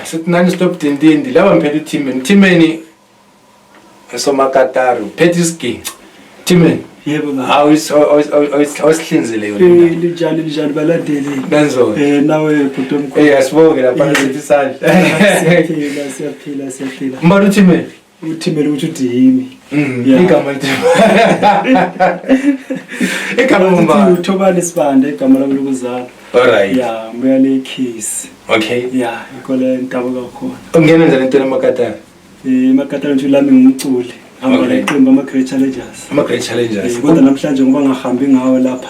sithi nani stop dindindi laba mphethe Timeni esomakatari uphethe isiginci Timeni yebo baba awusihlinzile yona lijali balandeli benzo nawe bhuti omkhulu asibonge lapha sithi isandla siyaphila mbona uTimeni uThimeli ukuthi yimi igama igama uThobani Sibande igama lami lokuzalwa alright mbuya le Kiss okay ikole intabo kakhona ungena njani into emakatari emakatari nje lami ngumculi hamba leqembu ama-Great Challengers kodwa namhlanje ngoba ngahambi ngawo lapha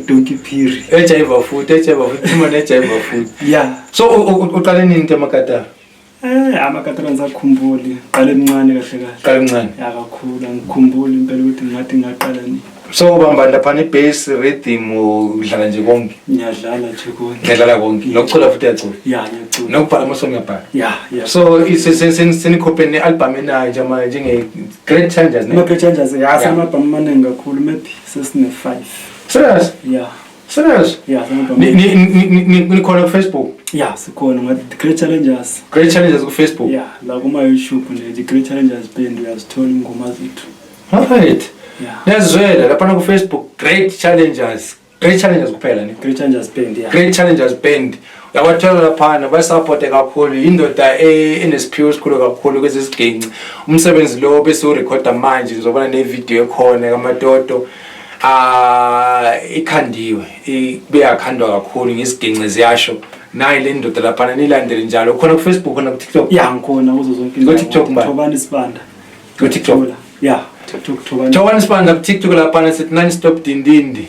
Donkey Phiri ejayiva futhi Timon ejayiva futhi so uqale nini into emakatari amakatari ngizakhumbuli qale emncane kahle kakhulu angikhumbuli impela ukuthi ngathi ngaqala nini so ubamba lapha ne-bass rhythm udlala nje konke ngiyadlala nje konke ngiyadlala konke nokucula futhi uyacula ngiyacula nokubhala amasong uyabhala so senikhophe ne-album enayo nje nge-Great Challengers Great Challengers samabhamu amaningi kakhulu maybe sesine-5 serious nikhona ku-Facebook sikhona ngathi Great Challengers ku-Facebook la kuma-YouTube nje Great Challengers band uyazithola ingoma zethu alright nezwela lapha ku-Facebook Great Challengers kuphela ne Great Challengers band yabathola lapha bayasupport kakhulu indoda enesiphiwo esikhulu kakhulu kwezesiginci umsebenzi lo bese urecorda manje uzobona ne-video ekhona kamatoto ikhandiwe beyakhandwa kakhulu ngesiginci ziyasho nayi le ndoda lapha nilandele njalo khona ku-Facebook khona ku-TikTok ngikhona kuzo zonke ku-TikTok Thobani Sibanda ku-TikTok Thobani Sibanda ku-TikTok lapha sithi nani stop dindindi